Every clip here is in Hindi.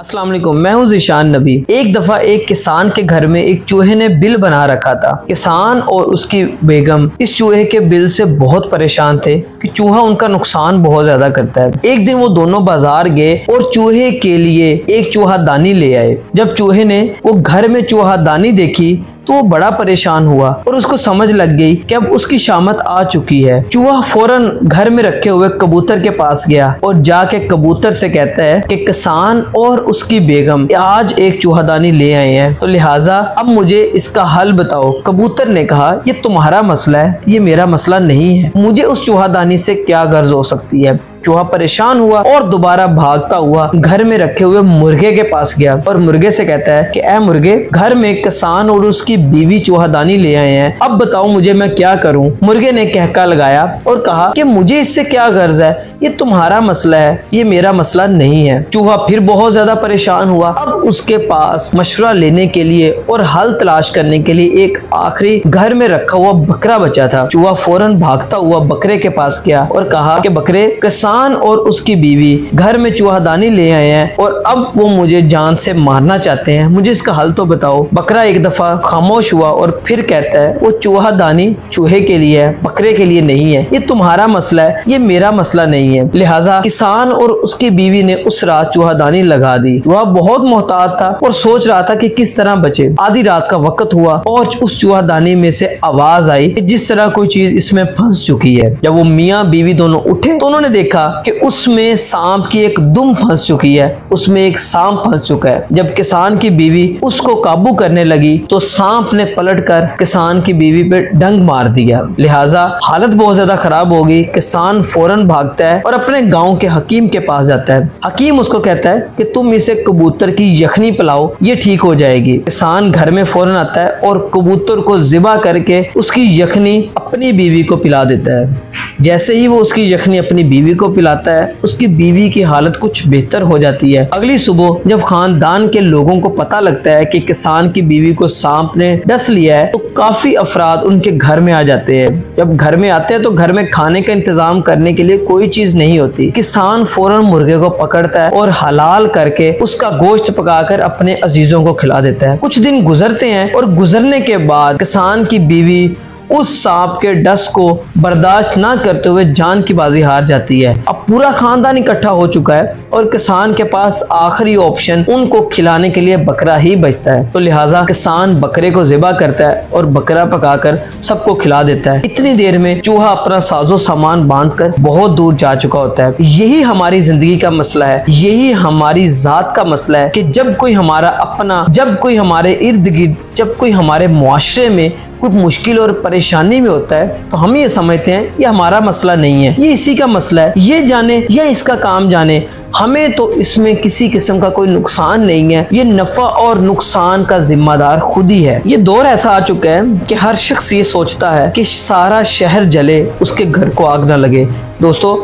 अस्सलाम वालेकुम, मैं हूँ ज़ीशान नबी। एक दफ़ा एक किसान के घर में एक चूहे ने बिल बना रखा था। किसान और उसकी बेगम इस चूहे के बिल से बहुत परेशान थे कि चूहा उनका नुकसान बहुत ज़्यादा करता है। एक दिन वो दोनों बाजार गए और चूहे के लिए एक चूहादानी ले आए। जब चूहे ने वो घर में चूहादानी देखी तो वो बड़ा परेशान हुआ और उसको समझ लग गई कि अब उसकी शामत आ चुकी है। चूहा फौरन घर में रखे हुए कबूतर के पास गया और जाके कबूतर से कहता है कि किसान और उसकी बेगम आज एक चूहादानी ले आए हैं, तो लिहाजा अब मुझे इसका हल बताओ। कबूतर ने कहा, ये तुम्हारा मसला है, ये मेरा मसला नहीं है। मुझे उस चूहादानी से क्या गर्ज हो सकती है। चूहा परेशान हुआ और दोबारा भागता हुआ घर में रखे हुए मुर्गे के पास गया और मुर्गे से कहता है कि ऐ मुर्गे, घर में किसान और उसकी बीवी चूहादानी ले आए हैं, अब बताओ मुझे मैं क्या करूं। मुर्गे ने कहका लगाया और कहा कि मुझे इससे क्या गर्ज है, ये तुम्हारा मसला है, ये मेरा मसला नहीं है। चूहा फिर बहुत ज्यादा परेशान हुआ। अब उसके पास मशवरा लेने के लिए और हल तलाश करने के लिए एक आखिरी घर में रखा हुआ बकरा बचा था। चूहा फौरन भागता हुआ बकरे के पास गया और कहा कि बकरे, किसान और उसकी बीवी घर में चूहादानी ले आए हैं और अब वो मुझे जान से मारना चाहते हैं, मुझे इसका हल तो बताओ। बकरा एक दफा खामोश हुआ और फिर कहता है, वो चूहादानी चूहे के लिए है, बकरे के लिए नहीं है, ये तुम्हारा मसला है, ये मेरा मसला नहीं है। लिहाजा किसान और उसकी बीवी ने उस रात चूहादानी लगा दी। चूहा बहुत मोहतात था और सोच रहा था कि किस तरह बचे। आधी रात का वक्त हुआ और उस चूहादानी में से आवाज आई कि जिस तरह कोई चीज इसमें फंस चुकी है। जब वो मियाँ बीवी दोनों उठे तो उन्होंने देखा कि उसमें सांप की एक दुम फंस चुकी है, उसमें एक सांप फंस चुका है। जब किसान की बीवी उसको काबू करने लगी तो सांप ने पलटकर किसान की बीवी पे डंग मार दिया। लिहाजा हालत बहुत ज्यादा खराब हो गई। किसान फौरन भागता है और अपने गांव के हकीम के पास जाता है। हकीम उसको कहता है कि तुम इसे कबूतर की यखनी पिलाओ, ये ठीक हो जाएगी। किसान घर में फौरन आता है और कबूतर को ज़िबा करके उसकी यखनी अपनी बीवी को पिला देता है। जैसे ही वो उसकी यखनी अपनी बीवी को पिलाता है, उसकी बीवी की हालत कुछ बेहतर हो जाती है। अगली सुबह जब खानदान के लोगों को पता लगता है कि किसान की बीवी को सांप ने डस लिया है, तो काफी अफराद उनके घर में आ जाते हैं। जब घर में आते हैं तो घर में खाने का इंतजाम करने के लिए कोई चीज नहीं होती। किसान फौरन मुर्गे को पकड़ता है और हलाल करके उसका गोश्त पकाकर अपने अजीजों को खिला देता है। कुछ दिन गुजरते हैं और गुजरने के बाद किसान की बीवी उस सांप के डस को बर्दाश्त ना करते हुए जान की बाजी हार जाती है। अब पूरा खानदान इकट्ठा हो चुका है और किसान के पास आखिरी ऑप्शन उनको खिलाने के लिए बकरा ही बचता है। तो लिहाजा किसान बकरे को ज़िबा करता है और बकरा पकाकर सबको खिला देता है। इतनी देर में चूहा अपना साजो सामान बांधकर बहुत दूर जा चुका होता है। यही हमारी जिंदगी का मसला है, यही हमारी जात का मसला है कि जब कोई हमारा अपना, जब कोई हमारे इर्द गिर्द, जब कोई हमारे मुआशरे में कुछ मुश्किल और परेशानी में होता है तो हम ये समझते हैं ये हमारा मसला नहीं है, ये इसी का मसला है, ये जाने या इसका काम जाने, हमें तो इसमें किसी किस्म का कोई नुकसान नहीं है, ये नफा और नुकसान का जिम्मेदार खुद ही है। ये दौर ऐसा आ चुका है कि हर शख्स ये सोचता है कि सारा शहर जले, उसके घर को आग ना लगे। दोस्तों,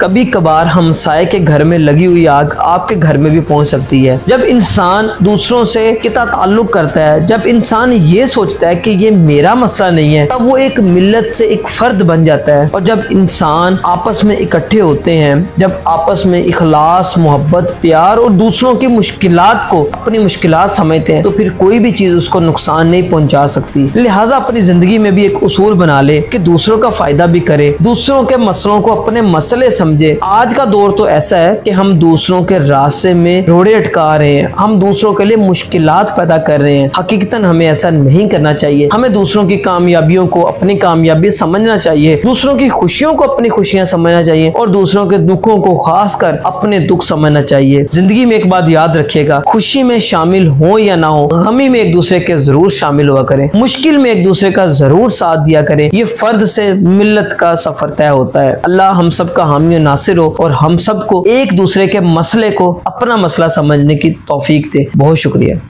कभी कभार हमसाये के घर में लगी हुई आग आपके घर में भी पहुंच सकती है। जब इंसान दूसरों से कितना ताल्लुक करता है, जब इंसान ये सोचता है कि ये मेरा मसला नहीं है, तब वो एक मिल्लत से एक फर्द बन जाता है। और जब इंसान आपस में इकट्ठे होते हैं, जब आपस में इखलास, मोहब्बत, प्यार और दूसरों की मुश्किलात को अपनी मुश्किलात समझते हैं, तो फिर कोई भी चीज उसको नुकसान नहीं पहुंचा सकती। लिहाजा अपनी जिंदगी में भी एक उसूल बना ले कि दूसरों का फायदा भी करे, दूसरों के मसलों को अपने मसले समझे। आज का दौर तो ऐसा है कि हम दूसरों के रास्ते में रोड़े अटका रहे हैं, हम दूसरों के लिए मुश्किलात पैदा कर रहे हैं। हकीकतन हमें ऐसा नहीं करना चाहिए। हमें दूसरों की कामयाबियों को अपनी कामयाबी समझना चाहिए, दूसरों की खुशियों को अपनी खुशियां समझना चाहिए और दूसरों के दुखों को खासकर अपने दुख समझना चाहिए। जिंदगी में एक बात याद रखिएगा, खुशी में शामिल हो या ना हो, गमी में एक दूसरे के जरूर शामिल हुआ करें, मुश्किल में एक दूसरे का जरूर साथ दिया करें। ये फर्द से मिल्लत का सफर तय होता है। अल्लाह हम सब का हामी नासिर हो और हम सबको एक दूसरे के मसले को अपना मसला समझने की तौफीक दे। बहुत शुक्रिया।